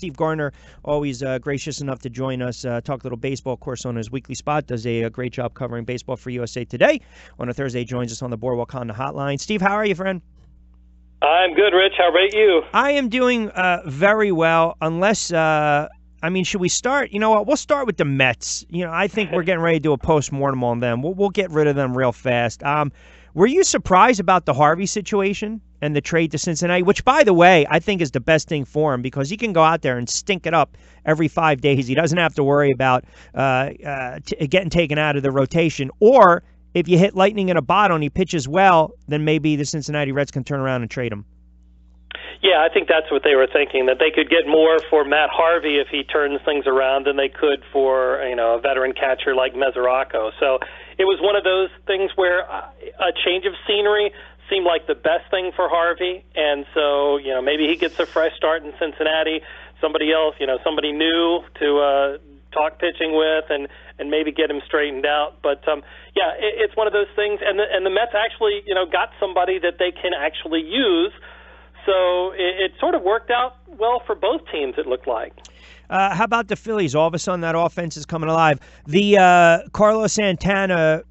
Steve Gardner, always gracious enough to join us, talk a little baseball, of course, on his weekly spot. Does a great job covering baseball for USA Today. On a Thursday, joins us on the Boardwalk Honda Hotline. Steve, how are you, friend? I'm good, Rich. How about you? I am doing very well, unless, should we start? You know what? We'll start with the Mets. I think we're getting ready to do a postmortem on them. We'll get rid of them real fast. Were you surprised about the Harvey situation and the trade to Cincinnati, which, by the way, I think is the best thing for him because he can go out there and stink it up every 5 days. He doesn't have to worry about getting taken out of the rotation. Or if you hit lightning in a bottle and he pitches well, then maybe the Cincinnati Reds can turn around and trade him. Yeah, I think that's what they were thinking, that they could get more for Matt Harvey if he turns things around than they could for, a veteran catcher like Mesoraco. So it was one of those things where a change of scenery seemed like the best thing for Harvey. And so, maybe he gets a fresh start in Cincinnati, somebody else, somebody new to talk pitching with and maybe get him straightened out. But, it's one of those things. And the Mets actually, got somebody that they can actually use. So it sort of worked out well for both teams, it looked like. How about the Phillies? All of a sudden, that offense is coming alive. The Carlos Santana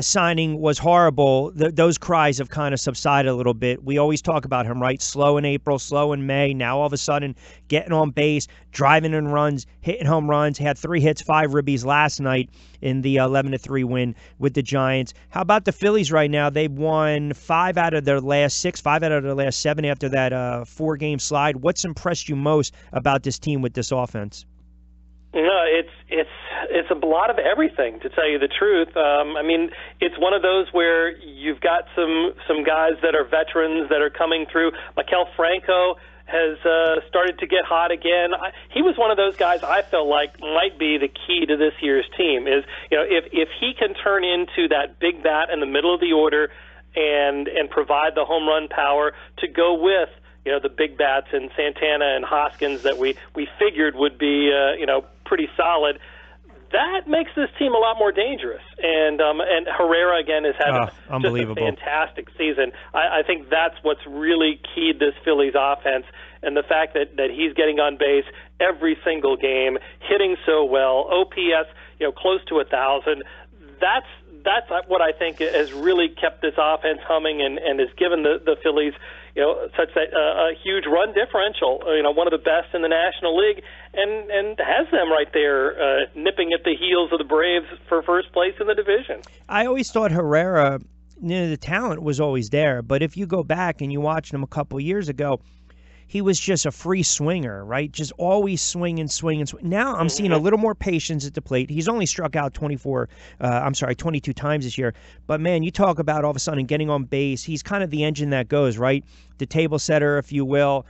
signing was horrible. Those cries have kind of subsided a little bit. We always talk about him, right? Slow in April, slow in May. Now, all of a sudden, getting on base, driving in runs, hitting home runs. He had 3 hits, 5 ribbies last night in the 11-3 win with the Giants. How about the Phillies right now? They've won 5 out of their last 6, 5 out of their last 7 after that 4-game slide. What's impressed you most about this team with this offense? No, it's a lot of everything, to tell you the truth. It's one of those where you've got some guys that are veterans that are coming through. Maikel Franco has started to get hot again. He was one of those guys I felt like might be the key to this year's team. Is if he can turn into that big bat in the middle of the order and provide the home run power to go with the big bats in Santana and Hoskins that we figured would be pretty solid. That makes this team a lot more dangerous. And Herrera, again, has had just a fantastic season. I think that's what's really keyed this Phillies offense, and the fact that he's getting on base every single game, hitting so well, OPS close to 1,000. That's what I think has really kept this offense humming and has given the Phillies such that a huge run differential, one of the best in the National League, and has them right there nipping at the heels of the Braves for first place in the division. I always thought Herrera, the talent was always there, but if you go back and you watched him a couple years ago, he was just a free swinger, right? Just always swinging. Now I'm seeing a little more patience at the plate. He's only struck out 22 times this year. But, man, you talk about all of a sudden getting on base. He's kind of the engine that goes, right? The table setter, if you will,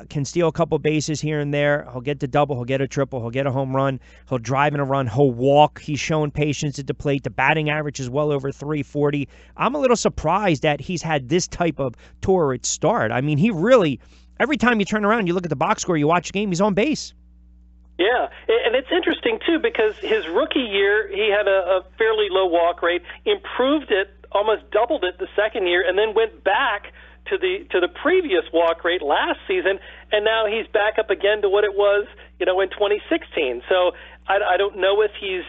can steal a couple bases here and there. He'll get the double. He'll get a triple. He'll get a home run. He'll drive in a run. He'll walk. He's showing patience at the plate. The batting average is well over 340. I'm a little surprised that he's had this type of torrid start. I mean, he really – every time you turn around, you look at the box score, you watch the game, he's on base. Yeah, and it's interesting, too, because his rookie year, he had a fairly low walk rate, improved it, almost doubled it the second year, and then went back to the previous walk rate last season, and now he's back up again to what it was, in 2016. So I don't know if he's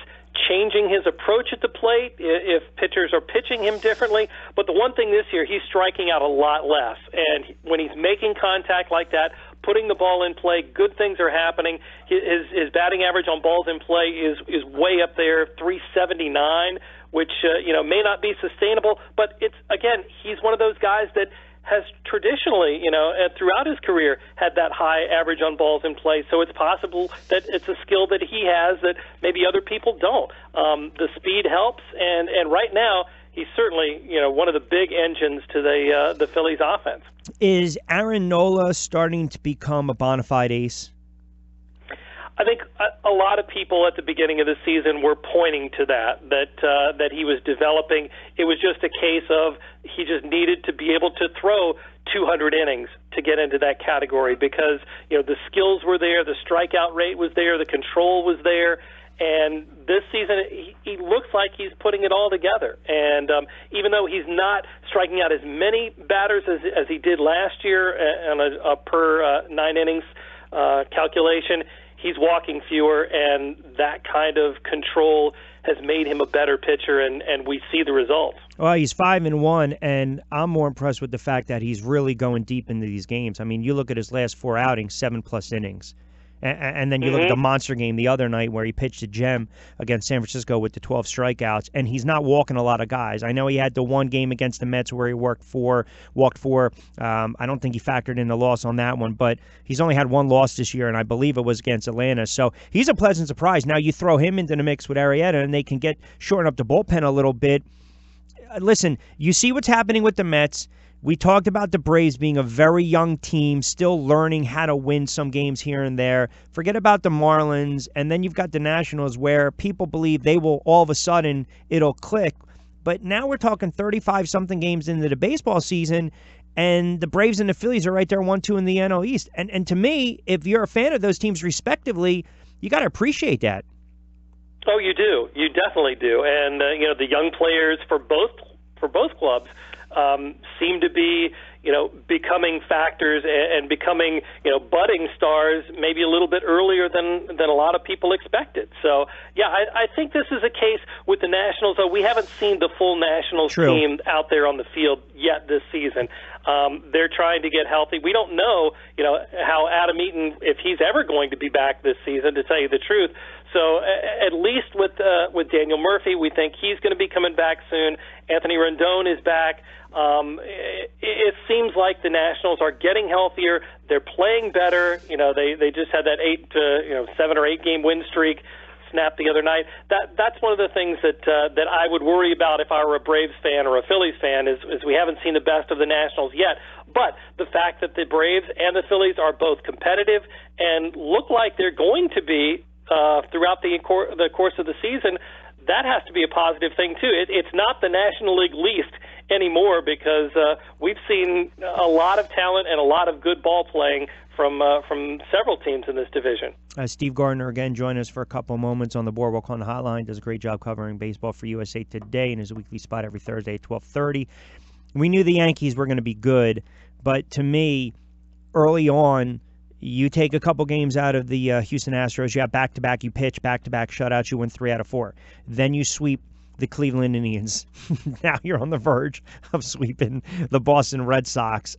changing his approach at the plate, if pitchers are pitching him differently. But the one thing this year, he's striking out a lot less. And when he's making contact like that, putting the ball in play, good things are happening. His batting average on balls in play is way up there, 379, which may not be sustainable. But he's one of those guys that has traditionally, throughout his career, had that high average on balls in play. So it's possible that it's a skill that he has that maybe other people don't. The speed helps, and right now he's certainly, one of the big engines to the Phillies offense. Is Aaron Nola starting to become a bona fide ace? I think a lot of people at the beginning of the season were pointing to that he was developing. It was just a case of he just needed to be able to throw 200 innings to get into that category because, the skills were there, the strikeout rate was there, the control was there. And this season, he looks like he's putting it all together. And even though he's not striking out as many batters as he did last year on a per 9 innings calculation, he's walking fewer, and that kind of control has made him a better pitcher, and we see the results. Well, he's 5-1, and I'm more impressed with the fact that he's really going deep into these games. I mean, you look at his last 4 outings, 7+ innings. And then you look at the monster game the other night where he pitched a gem against San Francisco with the 12 strikeouts, and he's not walking a lot of guys. I know he had the one game against the Mets where he walked four. I don't think he factored in the loss on that one, but he's only had one loss this year, and I believe it was against Atlanta. So he's a pleasant surprise. Now you throw him into the mix with Arrieta, and they can shorten up the bullpen a little bit. Listen, you see what's happening with the Mets. We talked about the Braves being a very young team, still learning how to win some games here and there. Forget about the Marlins, and then you've got the Nationals where people believe they will all of a sudden, it'll click. But now we're talking 35-something games into the baseball season, and the Braves and the Phillies are right there 1-2 in the NL East. And to me, if you're a fan of those teams respectively, you got to appreciate that. Oh, you do. You definitely do. And, the young players for both clubs seem to be, becoming factors and becoming, budding stars maybe a little bit earlier than a lot of people expected. So, yeah, I think this is a case with the Nationals. Though we haven't seen the full Nationals team out there on the field yet this season. They're trying to get healthy. We don't know, how Adam Eaton, if he's ever going to be back this season, to tell you the truth. So at least with Daniel Murphy, we think he's going to be coming back soon. Anthony Rendon is back. It seems like the Nationals are getting healthier. They're playing better. They just had that 7 or 8 game win streak snapped the other night. That's one of the things that I would worry about if I were a Braves fan or a Phillies fan is we haven't seen the best of the Nationals yet. But the fact that the Braves and the Phillies are both competitive and look like they're going to be throughout the course of the season, that has to be a positive thing too. It's not the National League least anymore because we've seen a lot of talent and a lot of good ball playing from several teams in this division. Steve Gardner again joined us for a couple moments on the Boardwalk on the Hotline. Does a great job covering baseball for USA Today in his weekly spot every Thursday at 12:30. We knew the Yankees were going to be good, but to me, early on, you take a couple games out of the Houston Astros, you have back-to-back, you pitch back-to-back shutouts, you win 3 out of 4. Then you sweep the Cleveland Indians. Now you're on the verge of sweeping the Boston Red Sox.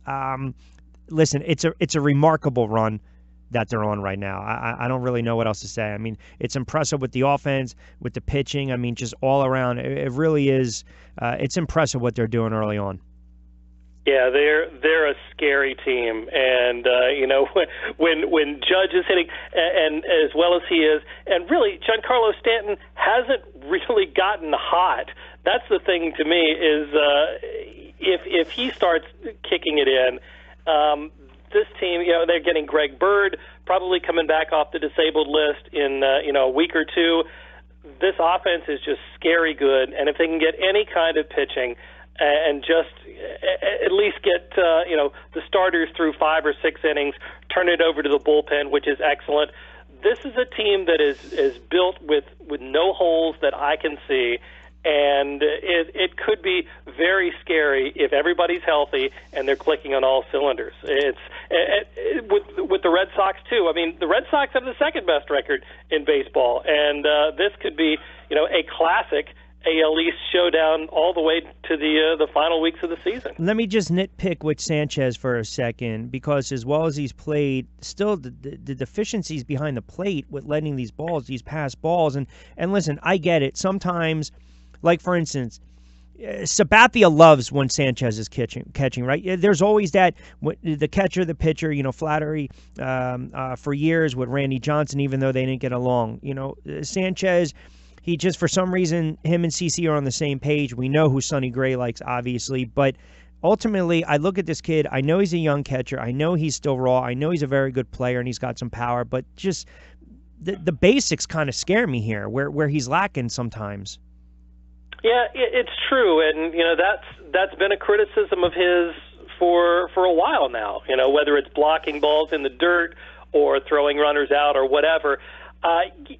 Listen, it's a remarkable run that they're on right now. I don't really know what else to say. I mean, it's impressive with the offense, with the pitching. I mean, just all around. It really is. It's impressive what they're doing early on. Yeah, they're a scary team, and when Judge is hitting and as well as he is, and really Giancarlo Stanton hasn't really gotten hot. That's the thing to me is if he starts kicking it in, this team, they're getting Greg Bird probably coming back off the disabled list in a week or two. This offense is just scary good, and if they can get any kind of pitching and just at least get the starters through 5 or 6 innings, turn it over to the bullpen, which is excellent. This is a team that is built with no holes that I can see, and it could be very scary if everybody's healthy and they're clicking on all cylinders. It's with the Red Sox too. I mean, the Red Sox have the second best record in baseball, and this could be a classic AL East showdown all the way to the final weeks of the season. Let me just nitpick with Sanchez for a second, because as well as he's played, still the deficiencies behind the plate with letting these pass balls. And listen, I get it. Sometimes, like for instance, Sabathia loves when Sanchez is catching, right? There's always that, the catcher, the pitcher, Flattery for years with Randy Johnson, even though they didn't get along. Sanchez, he just, for some reason, him and CC are on the same page. We know who Sonny Gray likes, obviously. But ultimately, I look at this kid. I know he's a young catcher. I know he's still raw. I know he's a very good player, and he's got some power. But just the basics kind of scare me here, where he's lacking sometimes. Yeah, it's true. And, that's been a criticism of his for a while now, whether it's blocking balls in the dirt or throwing runners out or whatever.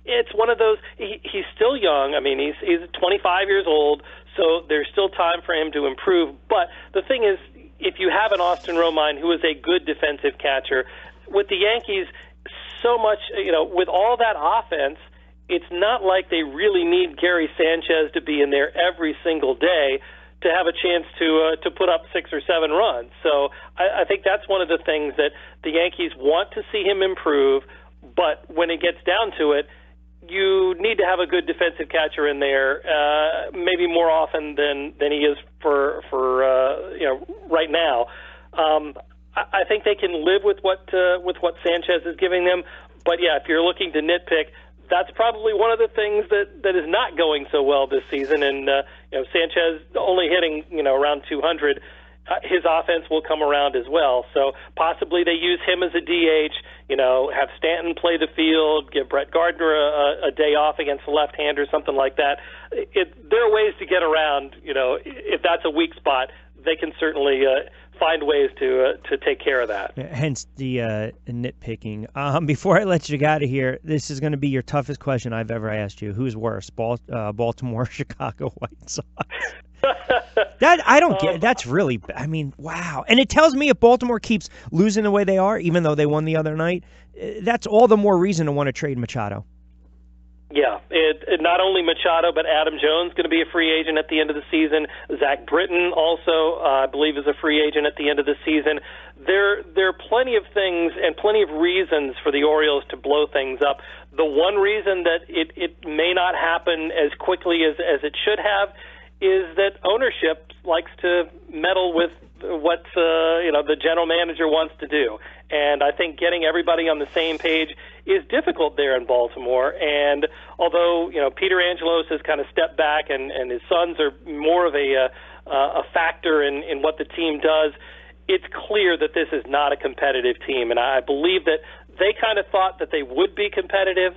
It's one of those. He's still young. I mean, he's 25 years old, so there's still time for him to improve. But the thing is, if you have an Austin Romine who is a good defensive catcher, with the Yankees, so much, with all that offense, it's not like they really need Gary Sanchez to be in there every single day to have a chance to put up 6 or 7 runs. So I think that's one of the things that the Yankees want to see him improve, but when it gets down to it, you need to have a good defensive catcher in there, maybe more often than he is for right now. I think they can live with what Sanchez is giving them, but yeah, if you're looking to nitpick, that's probably one of the things that is not going so well this season. And Sanchez only hitting around 200. His offense will come around as well. So possibly they use him as a DH, have Stanton play the field, give Brett Gardner a day off against the left-hander, something like that. There are ways to get around, if that's a weak spot, they can certainly find ways to take care of that. Hence the nitpicking. Before I let you get out of here, this is going to be your toughest question I've ever asked you. Who's worse, Baltimore, Chicago White Sox? That I don't get. That's really. I mean, wow. And it tells me if Baltimore keeps losing the way they are, even though they won the other night, that's all the more reason to want to trade Machado. Yeah, it not only Machado, but Adam Jones going to be a free agent at the end of the season. Zach Britton also, I believe, is a free agent at the end of the season. There are plenty of things and plenty of reasons for the Orioles to blow things up. The one reason that it may not happen as quickly as it should have is that ownership likes to meddle with what the general manager wants to do. And I think getting everybody on the same page is difficult there in Baltimore. And although Peter Angelos has kind of stepped back and his sons are more of a factor in what the team does, it's clear that this is not a competitive team. And I believe that they kind of thought that they would be competitive,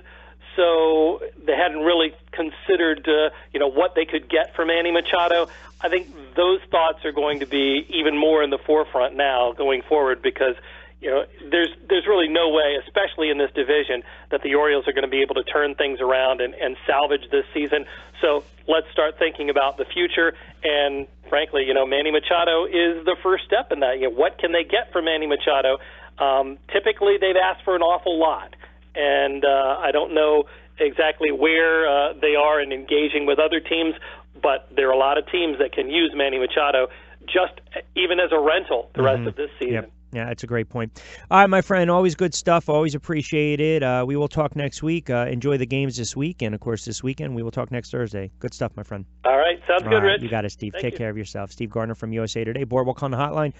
so they hadn't really considered what they could get from Manny Machado. I think those thoughts are going to be even more in the forefront now going forward, because there's really no way, especially in this division, that the Orioles are going to be able to turn things around and salvage this season. So let's start thinking about the future. And frankly, Manny Machado is the first step in that. What can they get from Manny Machado? Typically, they've asked for an awful lot, and I don't know exactly where they are in engaging with other teams, but there are a lot of teams that can use Manny Machado just even as a rental the rest of this season. Yep. Yeah, that's a great point. All right, my friend, always good stuff. Always appreciate it. We will talk next week. Enjoy the games this week, and, of course, this weekend. We will talk next Thursday. Good stuff, my friend. All right, sounds good, Rich. You got it, Steve. Take care of yourself. Steve Gardner from USA Today. Boardwalk on the Hotline.